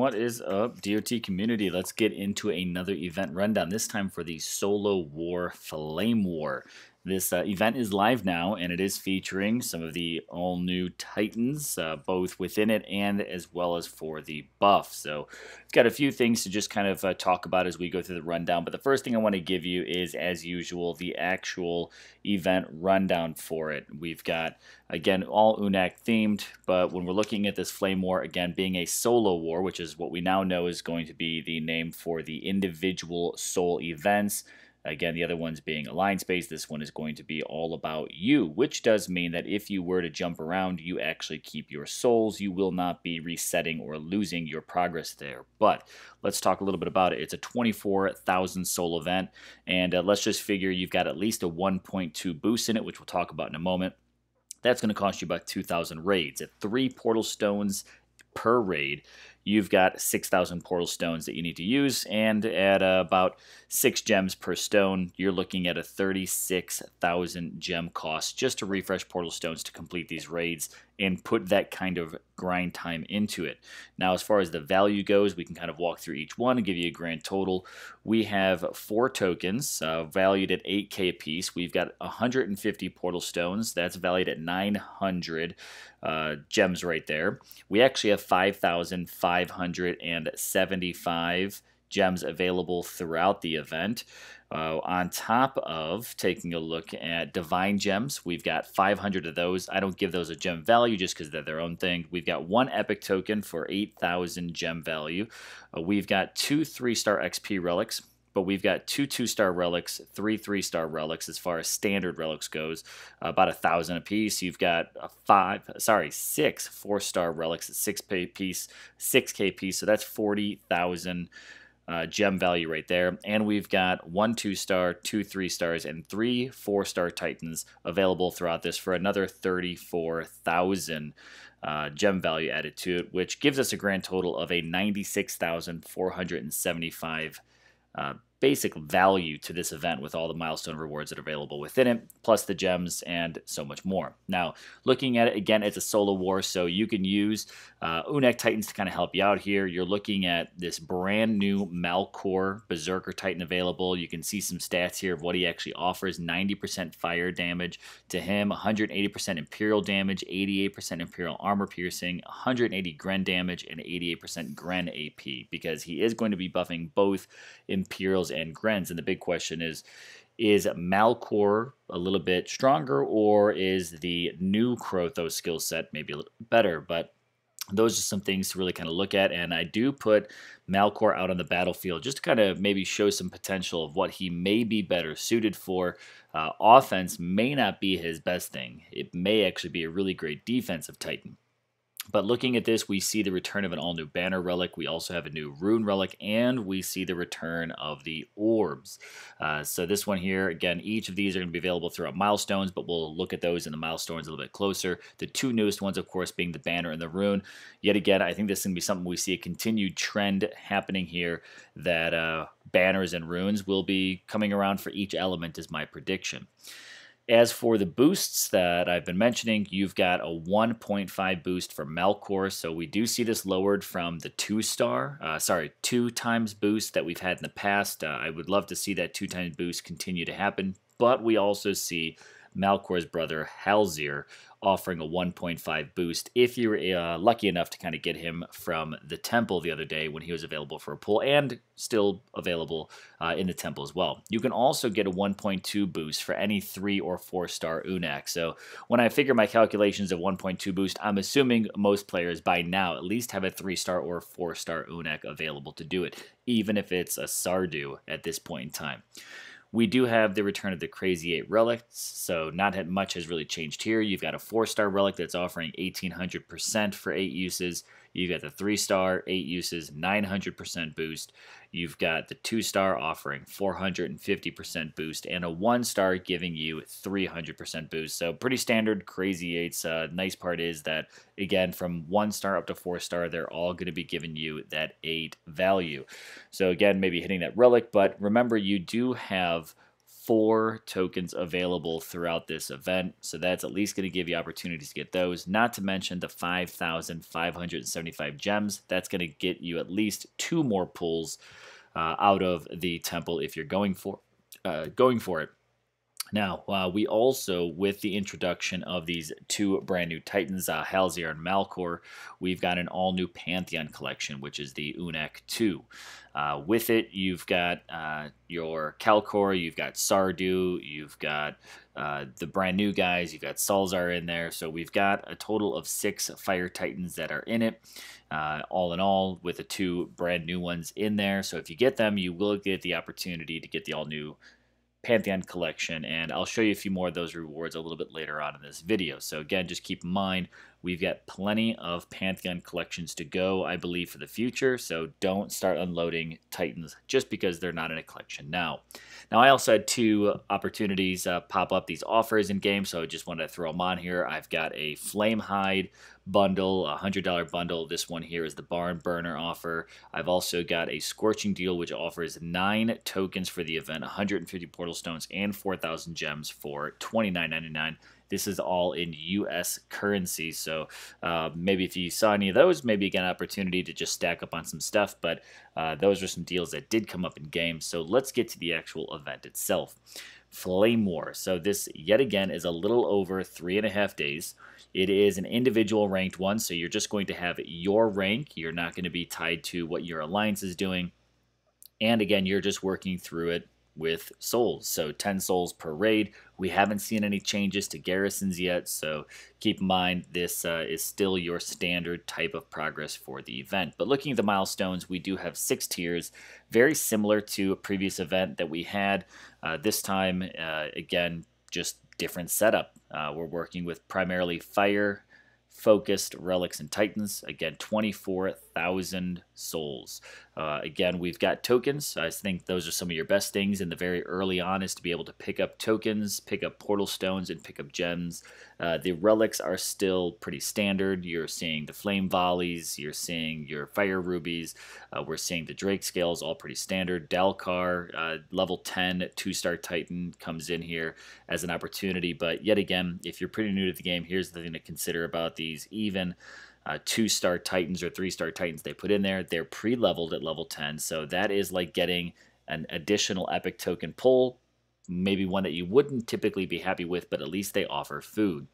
What is up, DOT community? Let's get into another event rundown, this time for the Solo War Flame War. This event is live now, and it is featuring some of the all-new Titans, both within it and as well as for the buff. So it's got a few things to just kind of talk about as we go through the rundown. But the first thing I want to give you is, as usual, the actual event rundown for it. We've got, again, all UNAC themed, but when we're looking at this Flame War, again, being a solo war, which is what we now know is going to be the name for the individual soul events. Again, the other ones being alliance-based, this one is going to be all about you, which does mean that if you were to jump around, you actually keep your souls. You will not be resetting or losing your progress there. But let's talk a little bit about it. It's a 24,000 soul event, and let's just figure you've got at least a 1.2 boost in it, which we'll talk about in a moment. That's going to cost you about 2,000 raids. At 3 portal stones per raid, you've got 6,000 portal stones that you need to use, and at about 6 gems per stone, you're looking at a 36,000 gem cost just to refresh portal stones to complete these raids and put that kind of grind time into it. Now, as far as the value goes, we can kind of walk through each one and give you a grand total. We have 4 tokens valued at 8k a piece. We've got 150 portal stones. That's valued at 900 gems right there. We actually have 5,575 gems available throughout the event. On top of taking a look at divine gems, we've got 500 of those. I don't give those a gem value just because they're their own thing. We've got 1 epic token for 8,000 gem value. We've got 2 3-star XP relics, but we've got 2 2-star relics, 3 3-star relics as far as standard relics goes, about 1,000 a piece. You've got 6 4-star relics at 6k piece, so that's 40,000 gem value right there. And we've got 1 2-star, 2 3-stars, and 3 4-star Titans available throughout this for another 34,000 gem value added to it, which gives us a grand total of a 96,475 basic value to this event with all the milestone rewards that are available within it, plus the gems and so much more. Now, looking at it, again, it's a solo war, so you can use UNAC Titans to kind of help you out here. You're looking at this brand new Malcor Berserker Titan available. You can see some stats here of what he actually offers. 90% fire damage to him, 180% Imperial damage, 88% Imperial armor piercing, 180 gren damage, and 88% gren AP, because he is going to be buffing both Imperials and grens. And the big question is Malcor a little bit stronger, or is the new Krothos skill set maybe a little better? But those are some things to really kind of look at, and I do put Malcor out on the battlefield just to kind of maybe show some potential of what he may be better suited for. Offense may not be his best thing. It may actually be a really great defensive Titan. But looking at this, we see the return of an all-new banner relic. We also have a new rune relic, and we see the return of the orbs. So this one here, again, each of these are going to be available throughout milestones, but we'll look at those in the milestones a little bit closer. The 2 newest ones, of course, being the banner and the rune. Yet again, I think this is going to be something we see a continued trend happening here, that banners and runes will be coming around for each element, is my prediction. As for the boosts that I've been mentioning, you've got a 1.5 boost for Malcor, so we do see this lowered from the 2 times boost that we've had in the past. I would love to see that 2 times boost continue to happen, but we also see Malcor's brother Halzir offering a 1.5 boost if you were lucky enough to kind of get him from the temple the other day when he was available for a pull, and still available in the temple as well. You can also get a 1.2 boost for any 3 or 4-star UNAC. So when I figure my calculations of 1.2 boost, I'm assuming most players by now at least have a 3-star or 4-star UNAC available to do it, even if it's a Sardu at this point in time. We do have the return of the Crazy 8 relics, so not much has really changed here. You've got a 4-star relic that's offering 1,800% for 8 uses. You've got the 3-star, 8 uses, 900% boost. You've got the 2-star offering 450% boost, and a 1-star giving you 300% boost. So pretty standard Crazy 8s. Nice part is that, again, from 1-star up to 4-star, they're all going to be giving you that 8 value. So again, maybe hitting that relic, but remember, you do have 4 tokens available throughout this event, so that's at least going to give you opportunities to get those, not to mention the 5,575 gems. That's going to get you at least 2 more pulls out of the temple if you're going for it. Now, we also, with the introduction of these 2 brand new Titans, Halzir and Malkor, we've got an all-new Pantheon collection, which is the Unek 2. With it, you've got your Kalkor, you've got Sardu, you've got the brand new guys, you've got Salzar in there. So we've got a total of 6 Fire Titans that are in it, all in all, with the 2 brand new ones in there. So if you get them, you will get the opportunity to get the all-new Pantheon collection, and I'll show you a few more of those rewards a little bit later on in this video. So again, just keep in mind, we've got plenty of Pantheon collections to go, I believe, for the future, so don't start unloading Titans just because they're not in a collection now. Now, I also had 2 opportunities pop up, these offers in game, so I just wanted to throw them on here. I've got a Flame Hide bundle, a $100 bundle. This one here is the Barn Burner offer. I've also got a Scorching Deal, which offers 9 tokens for the event, 150 Portal Stones, and 4,000 gems for $29.99. This is all in U.S. currency, so maybe if you saw any of those, maybe you get an opportunity to just stack up on some stuff, but those are some deals that did come up in game. So let's get to the actual event itself. Flame War. So this, yet again, is a little over 3.5 days. It is an individual ranked one, so you're just going to have your rank. You're not going to be tied to what your alliance is doing. And again, you're just working through it with souls. So 10 souls per raid. We haven't seen any changes to garrisons yet, so keep in mind this is still your standard type of progress for the event. But looking at the milestones, we do have 6 tiers, very similar to a previous event that we had. This time, again, just different setup. We're working with primarily fire focused relics and titans. Again, 24,000 souls. Again, we've got tokens. I think those are some of your best things in the very early on, is to be able to pick up tokens, pick up portal stones, and pick up gems. The relics are still pretty standard. You're seeing the flame volleys, you're seeing your fire rubies, we're seeing the drake scales, all pretty standard. Dalkar, level 10 2-star titan, comes in here as an opportunity. But yet again, if you're pretty new to the game, here's the thing to consider about these even 2-star titans or 3-star titans they put in there. They're pre-leveled at level 10, so that is like getting an additional epic token pull, maybe one that you wouldn't typically be happy with, but at least they offer food.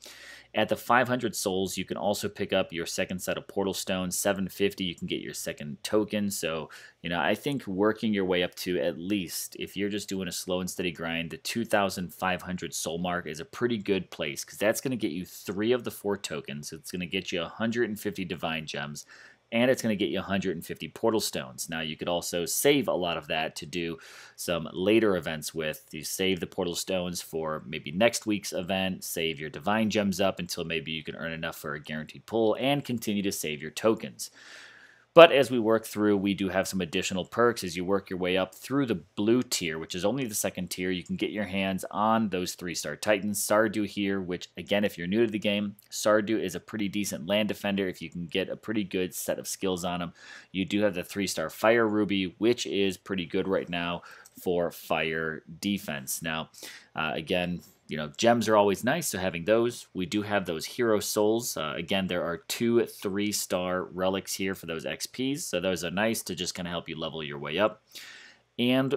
At the 500 souls, you can also pick up your second set of portal stones. 750, you can get your second token. So, you know, I think working your way up to, at least, if you're just doing a slow and steady grind, the 2,500 soul mark is a pretty good place, because that's going to get you 3 of the 4 tokens. It's going to get you 150 divine gems, and it's going to get you 150 portal stones. Now, you could also save a lot of that to do some later events with. You save the portal stones for maybe next week's event, save your divine gems up until maybe you can earn enough for a guaranteed pull, and continue to save your tokens. But as we work through, we do have some additional perks as you work your way up through the blue tier, which is only the 2nd tier. You can get your hands on those 3-star titans. Sardu here, which, again, if you're new to the game, Sardu is a pretty decent land defender if you can get a pretty good set of skills on him. You do have the 3-star fire ruby, which is pretty good right now for fire defense. Now, again, you know, gems are always nice, so having those. We do have those hero souls. Again, there are 2 3-star relics here for those XPs, so those are nice to just kind of help you level your way up. And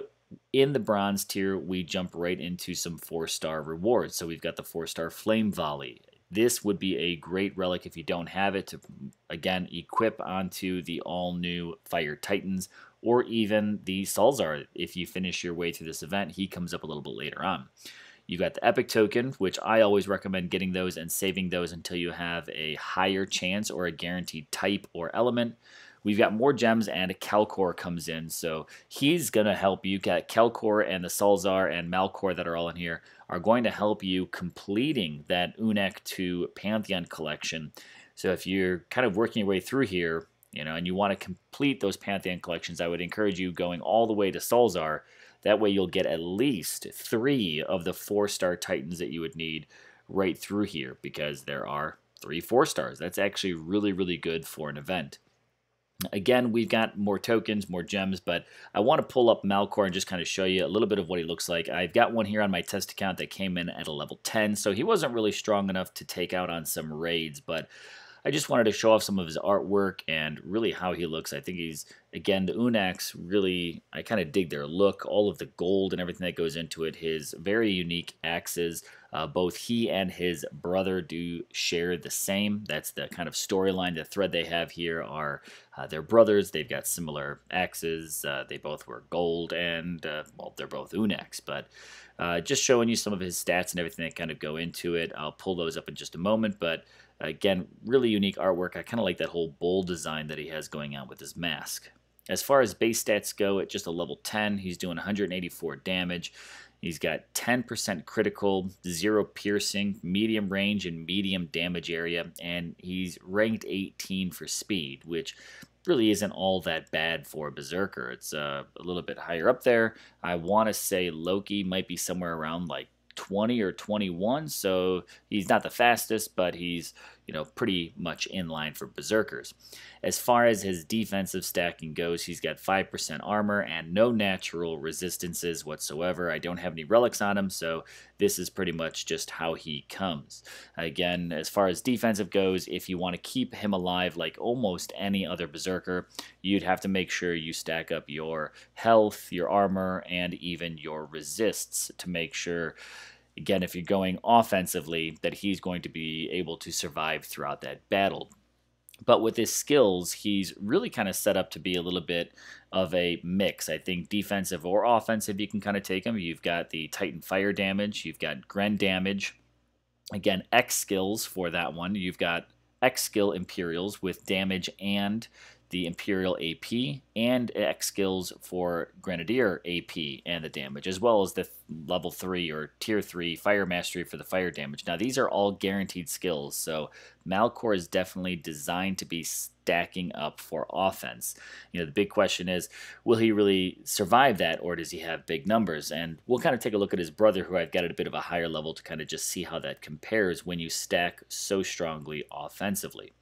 in the bronze tier, we jump right into some 4-star rewards. So we've got the 4-star flame volley. This would be a great relic if you don't have it to, again, equip onto the all-new Fire Titans, or even the Salzar. If you finish your way through this event, he comes up a little bit later on. You've got the Epic Token, which I always recommend getting those and saving those until you have a higher chance or a guaranteed type or element. We've got more gems, and a Kalkor comes in, so he's going to help you. Got Kalkor and the Salzar and Malkor that are all in here are going to help you completing that Unek 2 Pantheon collection. So if you're kind of working your way through here, you know, and you want to complete those Pantheon collections, I would encourage you going all the way to Salzar. That way you'll get at least 3 of the 4-star titans that you would need right through here, because there are 3 4-stars. That's actually really, really good for an event. Again, we've got more tokens, more gems, but I want to pull up Malcor and just kind of show you a little bit of what he looks like. I've got one here on my test account that came in at a level 10, so he wasn't really strong enough to take out on some raids, but I just wanted to show off some of his artwork and really how he looks. I think he's, again, the Unax, really, I kind of dig their look, all of the gold and everything that goes into it, his very unique axes. Both he and his brother do share the same. That's the kind of storyline, the thread they have here are they're brothers. They've got similar axes. They both were gold, and, well, they're both Unax. But just showing you some of his stats and everything that kind of go into it. I'll pull those up in just a moment, but again, really unique artwork. I kind of like that whole bowl design that he has going on with his mask. As far as base stats go, at just a level 10, he's doing 184 damage. He's got 10% critical, 0 piercing, medium range, and medium damage area, and he's ranked 18 for speed, which really isn't all that bad for a Berserker. It's a little bit higher up there. I want to say Loki might be somewhere around like 20 or 21, so he's not the fastest, but he's, pretty much in line for Berserkers. As far as his defensive stacking goes, he's got 5% armor and no natural resistances whatsoever. I don't have any relics on him, so this is pretty much just how he comes. Again, as far as defensive goes, if you want to keep him alive like almost any other Berserker, you'd have to make sure you stack up your health, your armor, and even your resists to make sure, again, if you're going offensively, that he's going to be able to survive throughout that battle. But with his skills, he's really kind of set up to be a little bit of a mix. I think defensive or offensive, you can kind of take him. You've got the Titan Fire damage. You've got Gren damage. Again, X skills for that one. You've got X skill Imperials with damage and the Imperial AP, and X skills for Grenadier AP and the damage, as well as the level 3 or tier 3 Fire Mastery for the fire damage. Now, these are all guaranteed skills, so Malcor is definitely designed to be stacking up for offense. The big question is, will he really survive that, or does he have big numbers? And we'll kind of take a look at his brother, who I've got at a bit of a higher level, to kind of just see how that compares when you stack so strongly offensively.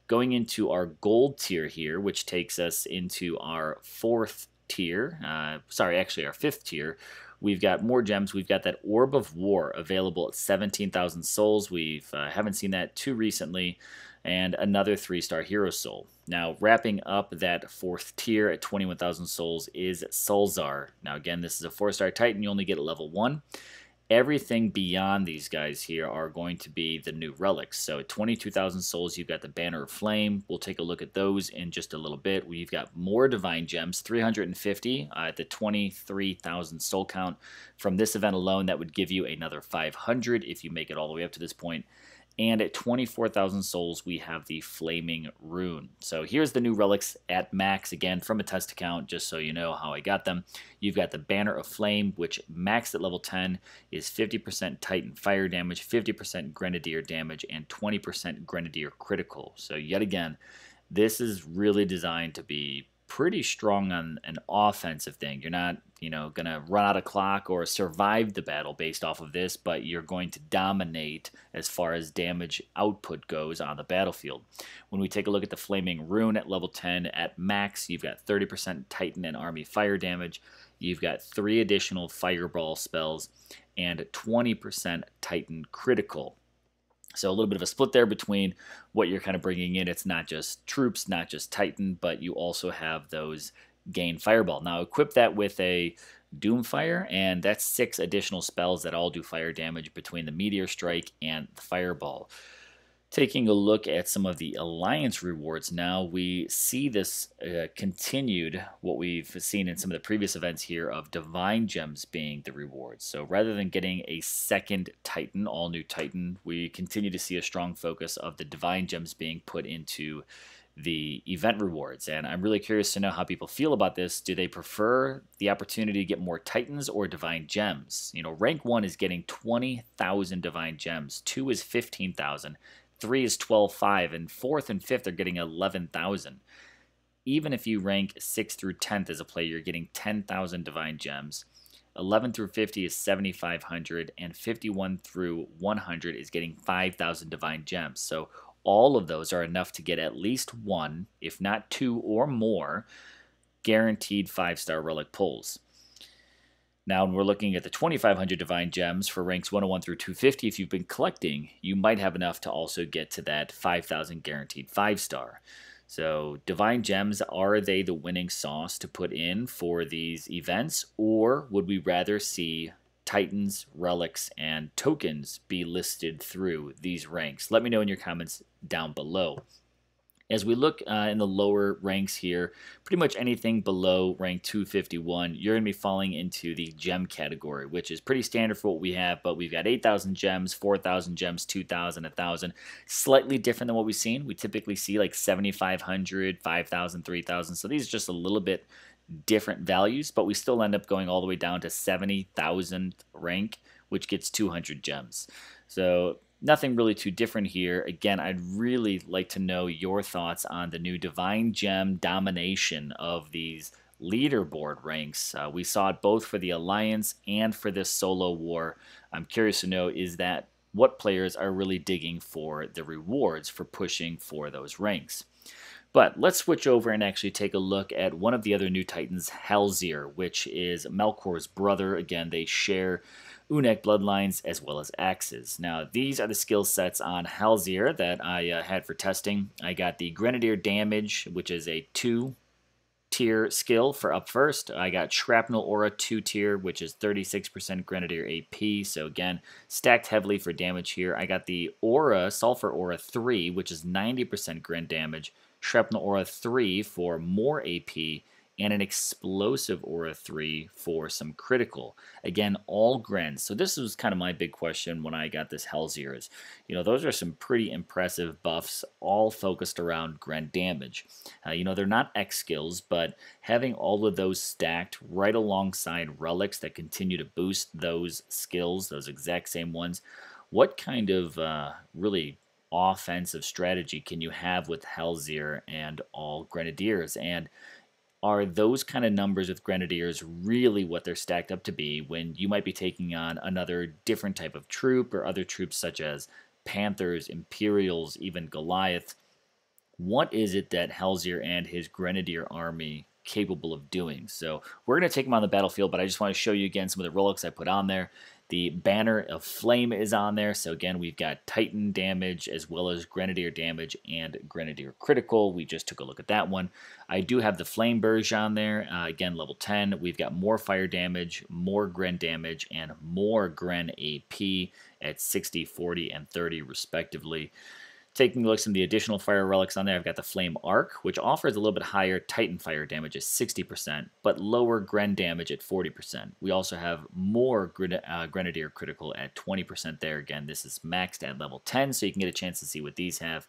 Going into our gold tier here, which takes us into our fourth tier, actually our fifth tier, we've got more gems. We've got that Orb of War available at 17,000 souls. We haven't seen that too recently, and another 3-star hero soul. Now, wrapping up that fourth tier at 21,000 souls is Halzir. Now, again, this is a 4-star Titan. You only get a level 1. Everything beyond these guys here are going to be the new relics. So at 22,000 souls, you've got the Banner of Flame. We'll take a look at those in just a little bit. We've got more Divine Gems, 350 at the 23,000 soul count. From this event alone, that would give you another 500 if you make it all the way up to this point. And at 24,000 souls, we have the Flaming Rune. So here's the new relics at max, again, from a test account, just so you know how I got them. You've got the Banner of Flame, which maxed at level 10 is 50% Titan Fire damage, 50% Grenadier damage, and 20% Grenadier critical. So yet again, this is really designed to be pretty strong on an offensive thing. You're not, going to run out of clock or survive the battle based off of this, but you're going to dominate as far as damage output goes on the battlefield. When we take a look at the Flaming Rune at level 10 at max, you've got 30% Titan and Army Fire damage. You've got 3 additional Fireball spells and 20% Titan critical. So a little bit of a split there between what you're kind of bringing in. It's not just troops, not just Titan, but you also have those gain Fireball. Now equip that with a Doomfire, and that's 6 additional spells that all do fire damage between the Meteor Strike and the Fireball. Taking a look at some of the Alliance rewards now, we see this continued, what we've seen in some of the previous events here, of Divine Gems being the rewards. So rather than getting a second Titan, all new Titan, we continue to see a strong focus of the Divine Gems being put into the event rewards. And I'm really curious to know how people feel about this. Do they prefer the opportunity to get more Titans or Divine Gems? Rank 1 is getting 20,000 Divine Gems, 2 is 15,000. 3 is 12,500, and 4th and 5th are getting 11,000. Even if you rank 6th through 10th as a player, you're getting 10,000 Divine Gems. 11 through 50 is 7,500, and 51 through 100 is getting 5,000 Divine Gems. So all of those are enough to get at least one, if not two or more, guaranteed 5-star relic pulls. Now, when we're looking at the 2,500 Divine Gems for ranks 101 through 250, if you've been collecting, you might have enough to also get to that 5,000 guaranteed 5-star. So, Divine Gems, are they the winning sauce to put in for these events, or would we rather see Titans, relics, and tokens be listed through these ranks? Let me know in your comments down below. As we look in the lower ranks here, pretty much anything below rank 251, you're going to be falling into the gem category, which is pretty standard for what we have, but we've got 8,000 gems, 4,000 gems, 2,000, 1,000. Slightly different than what we've seen. We typically see like 7,500, 5,000, 3,000, so these are just a little bit different values, but we still end up going all the way down to 70,000 rank, which gets 200 gems. So nothing really too different here. Again, I'd really like to know your thoughts on the new Divine Gem domination of these leaderboard ranks. We saw it both for the Alliance and for this solo war. I'm curious to know, is that what players are really digging for the rewards for pushing for those ranks. But let's switch over and actually take a look at one of the other new Titans, Halzir, which is Melkor's brother. Again, they share Unek bloodlines as well as axes. Now, these are the skill sets on Halzir that I had for testing. I got the Grenadier damage, which is a 2-tier skill for up first. I got Shrapnel Aura 2-tier, which is 36% Grenadier AP. So again, stacked heavily for damage here. I got the Aura, Sulfur Aura 3, which is 90% Gren damage. Shrapnel Aura 3 for more AP, and an Explosive Aura 3 for some critical. Again, all Grens. So this was kind of my big question when I got this Halzir is, those are some pretty impressive buffs, all focused around Gren damage. They're not X skills, but having all of those stacked right alongside relics that continue to boost those skills, those exact same ones, what kind of really offensive strategy can you have with Halzir and all Grenadiers? And are those kind of numbers with Grenadiers really what they're stacked up to be when you might be taking on another different type of troop or other troops such as Panthers, Imperials, even Goliath? What is it that Halzir and his Grenadier army capable of doing? So we're going to take them on the battlefield, but I just want to show you again some of the relics I put on there. The Banner of Flame is on there. So again, we've got Titan damage as well as Grenadier damage and Grenadier critical. We just took a look at that one. I do have the Flame Burge on there. Again, level 10. We've got more fire damage, more Gren damage, and more Gren AP at 60, 40, and 30 respectively. Taking a look at some of the additional fire relics on there, I've got the Flame Arc, which offers a little bit higher Titan fire damage at 60%, but lower Gren damage at 40%. We also have more Grenadier critical at 20% there. Again, this is maxed at level 10, so you can get a chance to see what these have.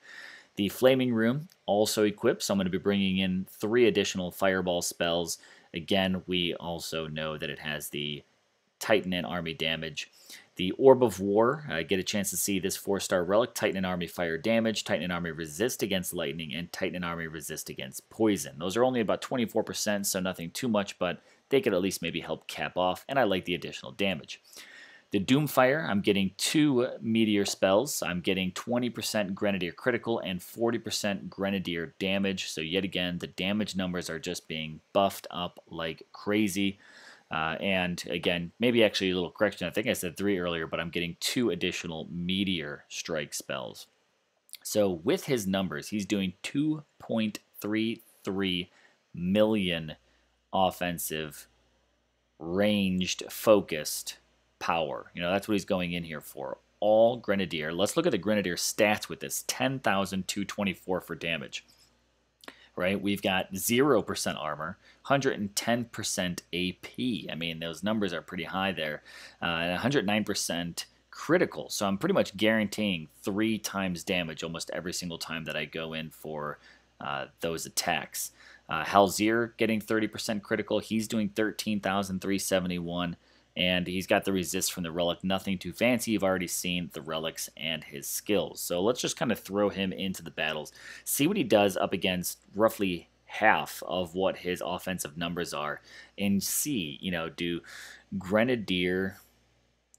The Flaming Room also equipped, so I'm going to be bringing in 3 additional Fireball spells. Again, we also know that it has the Titan and Army damage. The Orb of War, get a chance to see this 4-star relic, Titan and Army fire damage, Titan and Army resist against lightning, and Titan and Army resist against poison. Those are only about 24%, so nothing too much, but they could at least maybe help cap off, and I like the additional damage. The Doomfire, I'm getting 2 Meteor spells. I'm getting 20% Grenadier critical and 40% Grenadier damage, so yet again, the damage numbers are just being buffed up like crazy. And again, maybe actually a little correction. I think I said 3 earlier, but I'm getting 2 additional Meteor Strike spells. So with his numbers, he's doing 2.33 million offensive, ranged, focused power. That's what he's going in here for. All Grenadier. Let's look at the Grenadier stats with this. 10,224 for damage. Right, we've got 0% armor, 110% AP. I mean, those numbers are pretty high there, and 109% critical. So I'm pretty much guaranteeing 3 times damage almost every single time that I go in for those attacks. Halzir getting 30% critical. He's doing 13,371. And he's got the resist from the relic. Nothing too fancy. You've already seen the relics and his skills. So let's just kind of throw him into the battles. See what he does up against roughly half of what his offensive numbers are. And see, do Grenadier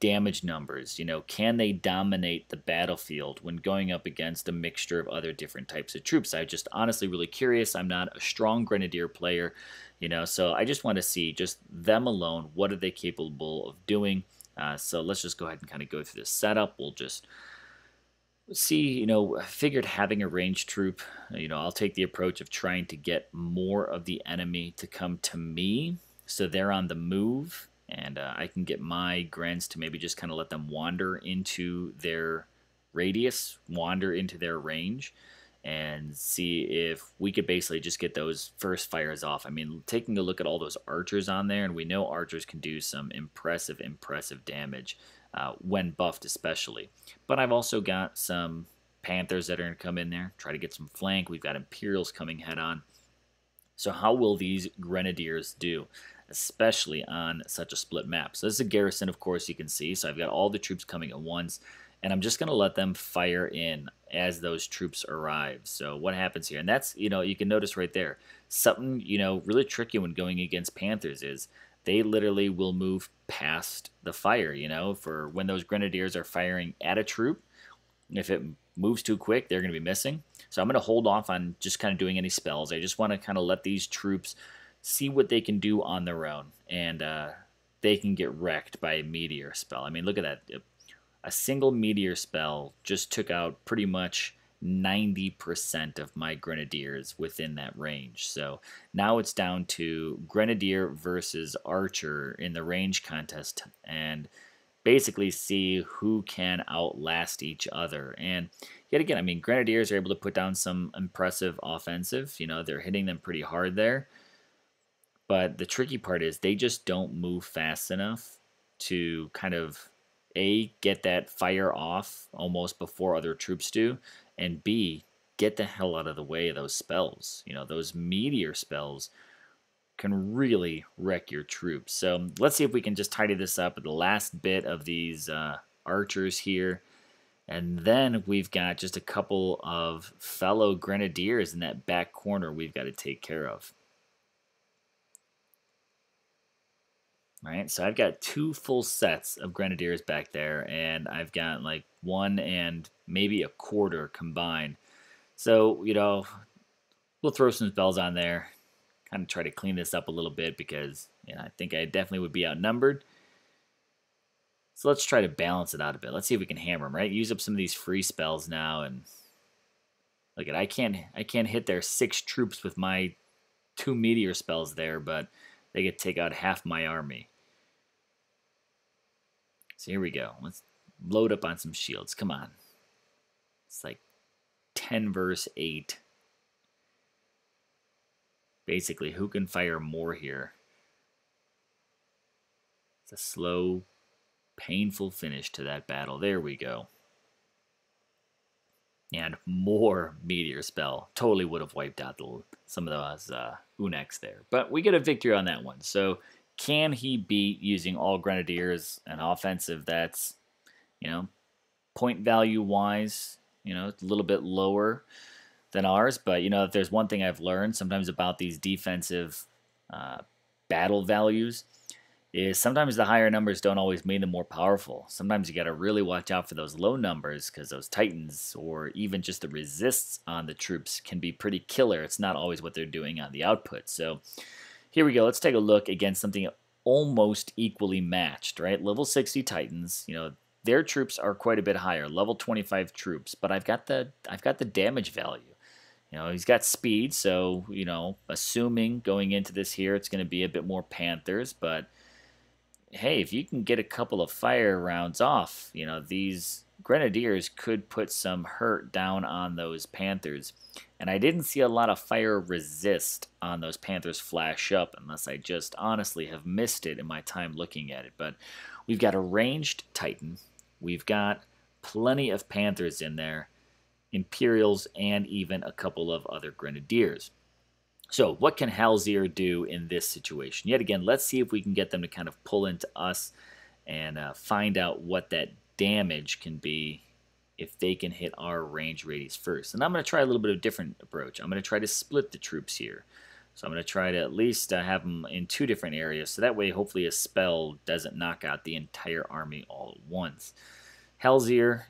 damage numbers. Can they dominate the battlefield when going up against a mixture of other different types of troops? I'm just honestly really curious. I'm not a strong grenadier player, so I just want to see just them alone. What are they capable of doing? So let's just go ahead and kind of go through this setup. We'll just see, I figured having a ranged troop, I'll take the approach of trying to get more of the enemy to come to me so they're on the move, and I can get my grens to maybe just kind of let them wander into their radius, wander into their range, and see if we could basically just get those first fires off. I mean, taking a look at all those archers on there, and we know archers can do some impressive damage when buffed especially. But I've also got some Panthers that are going to come in there, try to get some flank. We've got Imperials coming head on. So how will these Grenadiers do, especially on such a split map? So this is a garrison, of course, you can see. So I've got all the troops coming at once, and I'm just going to let them fire in as those troops arrive. So what happens here? And that's, you can notice right there, something, really tricky when going against Panthers is they literally will move past the fire, for when those Grenadiers are firing at a troop. If it moves too quick, they're going to be missing. So I'm going to hold off on just kind of doing any spells. I just want to kind of let these troops see what they can do on their own. And they can get wrecked by a meteor spell. I mean, look at that. A single meteor spell just took out pretty much 90% of my Grenadiers within that range. So now it's down to Grenadier versus Archer in the range contest, and basically see who can outlast each other. And yet again, I mean, Grenadiers are able to put down some impressive offensive. They're hitting them pretty hard there. But the tricky part is they just don't move fast enough to kind of A, get that fire off almost before other troops do, and B, get the hell out of the way of those spells. Those meteor spells can really wreck your troops. So let's see if we can just tidy this up with the last bit of these archers here. And then we've got just a couple of fellow Grenadiers in that back corner we've got to take care of. All right, so I've got 2 full sets of Grenadiers back there, and I've got like 1 and maybe a quarter combined. So, we'll throw some spells on there, kind of try to clean this up a little bit because I think I definitely would be outnumbered. So let's try to balance it out a bit. Let's see if we can hammer them, right? Use up some of these free spells now, and look at I can't hit their 6 troops with my 2 meteor spells there, but they could take out half my army. So here we go. Let's load up on some shields. Come on. It's like 10 versus 8. Basically, who can fire more here? It's a slow, painful finish to that battle. There we go. And more meteor spell. Totally would have wiped out some of those Unex there. But we get a victory on that one. So can he beat using all Grenadiers an offensive that's, point value wise, it's a little bit lower than ours. But, if there's one thing I've learned sometimes about these defensive battle values is sometimes the higher numbers don't always mean the more powerful. Sometimes you got to really watch out for those low numbers because those titans or even just the resists on the troops can be pretty killer. It's not always what they're doing on the output. So here we go. Let's take a look against something almost equally matched, right? Level 60 titans, their troops are quite a bit higher, level 25 troops, but I've got the damage value. He's got speed, so, assuming going into this here, it's going to be a bit more Panthers, but hey, if you can get a couple of fire rounds off, these Grenadiers could put some hurt down on those Panthers. And I didn't see a lot of fire resist on those Panthers flash up, unless I just honestly have missed it in my time looking at it. But we've got a ranged Titan. We've got plenty of Panthers in there, Imperials, and even a couple of other Grenadiers. So what can Halzir do in this situation? Yet again, let's see if we can get them to kind of pull into us and find out what that damage can be if they can hit our range radius first. And I'm going to try a little bit of a different approach. I'm going to try to split the troops here. So I'm going to try to at least have them in 2 different areas, so that way hopefully a spell doesn't knock out the entire army all at once. Halzir,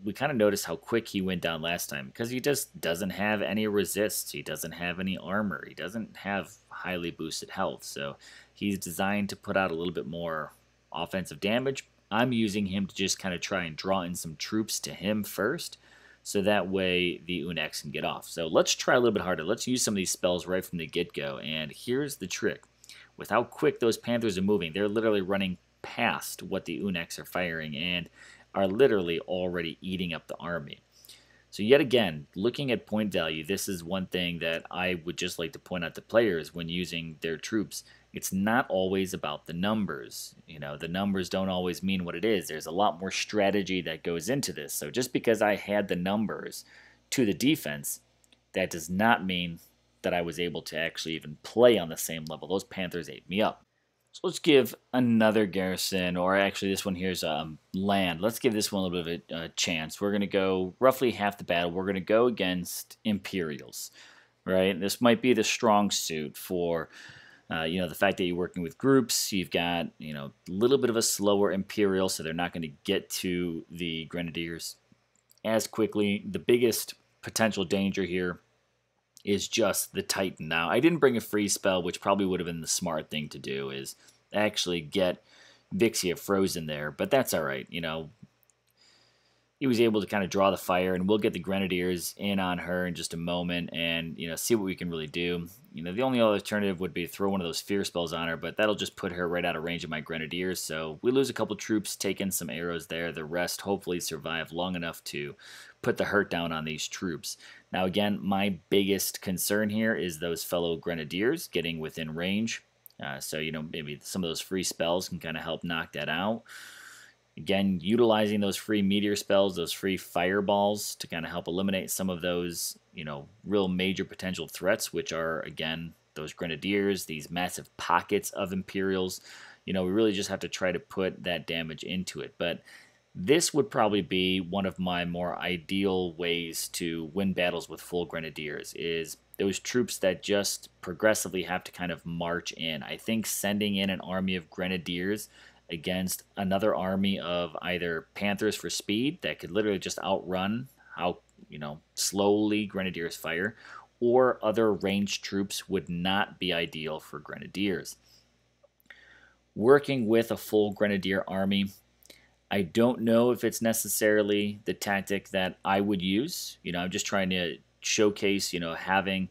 we kind of noticed how quick he went down last time because he just doesn't have any resists. He doesn't have any armor. He doesn't have highly boosted health. So he's designed to put out a little bit more offensive damage. I'm using him to just kind of try and draw in some troops to him first, so that way the Unex can get off. So let's try a little bit harder. Let's use some of these spells right from the get-go. And here's the trick. With how quick those Panthers are moving, they're literally running past what the Unex are firing and are literally already eating up the army. So yet again, looking at point value, this is one thing that I would just like to point out to players when using their troops. It's not always about the numbers. The numbers don't always mean what it is. There's a lot more strategy that goes into this. So just because I had the numbers to the defense, that does not mean that I was able to actually even play on the same level. Those Panthers ate me up. So let's give another garrison, or actually this one here's land. Let's give this one a little bit of a chance. We're going to go roughly half the battle. We're going to go against Imperials, right? This might be the strong suit for, the fact that you're working with groups. You've got, a little bit of a slower Imperial, so they're not going to get to the Grenadiers as quickly. The biggest potential danger here is just the Titan. Now, I didn't bring a free spell, which probably would have been the smart thing to do, is actually get Vixia frozen there, but that's all right. He was able to kind of draw the fire, and we'll get the Grenadiers in on her in just a moment and, see what we can really do. The only other alternative would be to throw one of those fear spells on her, but that'll just put her right out of range of my Grenadiers, so we lose a couple troops, take in some arrows there. The rest hopefully survive long enough to put the hurt down on these troops. Now again, my biggest concern here is those fellow Grenadiers getting within range. So, maybe some of those free spells can kind of help knock that out. Again, utilizing those free meteor spells, those free fireballs to kind of help eliminate some of those, real major potential threats, which are, again, those Grenadiers, these massive pockets of Imperials. We really just have to try to put that damage into it. But this would probably be one of my more ideal ways to win battles with full Grenadiers, is those troops that just progressively have to kind of march in. I think sending in an army of Grenadiers against another army of either Panthers for speed that could literally just outrun how, slowly Grenadiers fire, or other ranged troops would not be ideal for Grenadiers. Working with a full Grenadier army, I don't know if it's necessarily the tactic that I would use. I'm just trying to showcase, having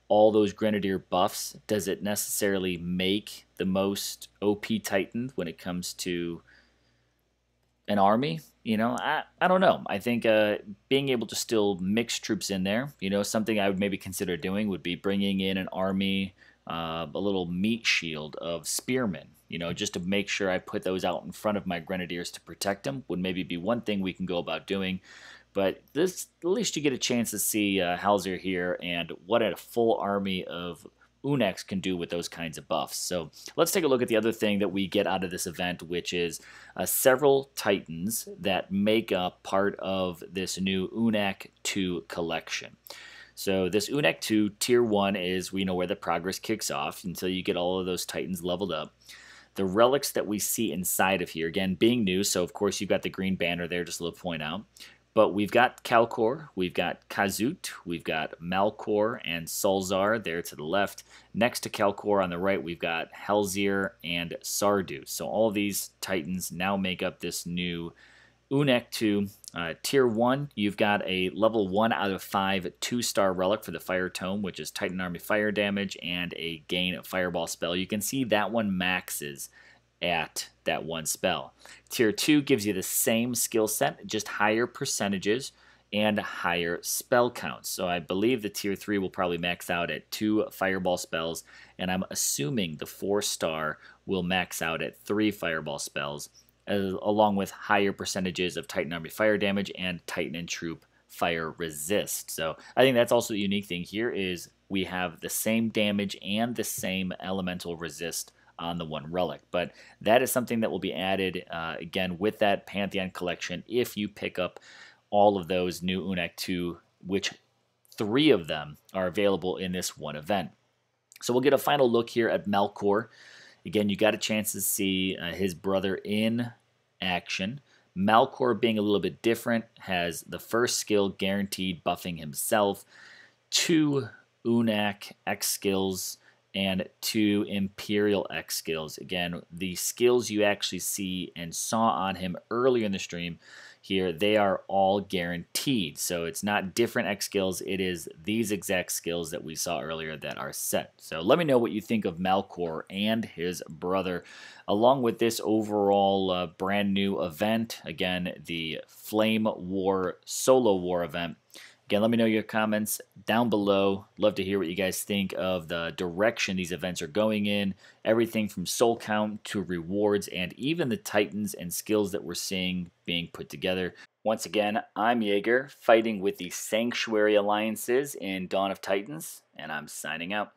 all those Grenadier buffs. Does it necessarily make the most OP Titan when it comes to an army? I don't know. I think being able to still mix troops in there, something I would maybe consider doing would be bringing in an army, a little meat shield of spearmen, just to make sure I put those out in front of my Grenadiers to protect them would maybe be one thing we can go about doing. But this, at least you get a chance to see Halzir here and what a full army of Unex can do with those kinds of buffs. So let's take a look at the other thing that we get out of this event, which is several Titans that make up part of this new Unek 2 collection. So this Unek 2 Tier 1 is, where the progress kicks off until you get all of those Titans leveled up. The relics that we see inside of here, again, being new, so of course you've got the green banner there, just a little point out. But we've got Kalkor, we've got Kazut, we've got Malkor and Sulzar there to the left. Next to Kalkor on the right, we've got Halzir and Sardu. So all these Titans now make up this new Unek 2. Tier 1, you've got a level 1 out of 5 2-star relic for the Fire Tome, which is Titan Army fire damage and a gain fireball spell. You can see that one maxes at that one spell. Tier 2 gives you the same skill set, just higher percentages and higher spell counts. So I believe the Tier 3 will probably max out at 2 fireball spells, and I'm assuming the 4-star will max out at 3 fireball spells, along with higher percentages of Titan Army fire damage and Titan and Troop fire resist. So I think that's also the unique thing here, is we have the same damage and the same elemental resist on the one relic. But that is something that will be added, again, with that Pantheon collection if you pick up all of those new Unek 2, which 3 of them are available in this one event. So we'll get a final look here at Melkor. Again, you got a chance to see his brother in action. Melkor, being a little bit different, has the first skill guaranteed buffing himself, 2 Unak X skills, and 2 Imperial X skills. Again, the skills you actually see and saw on him earlier in the stream here, they are all guaranteed. So it's not different X skills, it is these exact skills that we saw earlier that are set. So let me know what you think of Melkor and his brother, along with this overall brand new event. Again, the Flame War Solo War event. Again, let me know your comments down below. Love to hear what you guys think of the direction these events are going in. Everything from soul count to rewards and even the titans and skills that we're seeing being put together. Once again, I'm Jaeger, fighting with the Sanctuary Alliances in Dawn of Titans, and I'm signing out.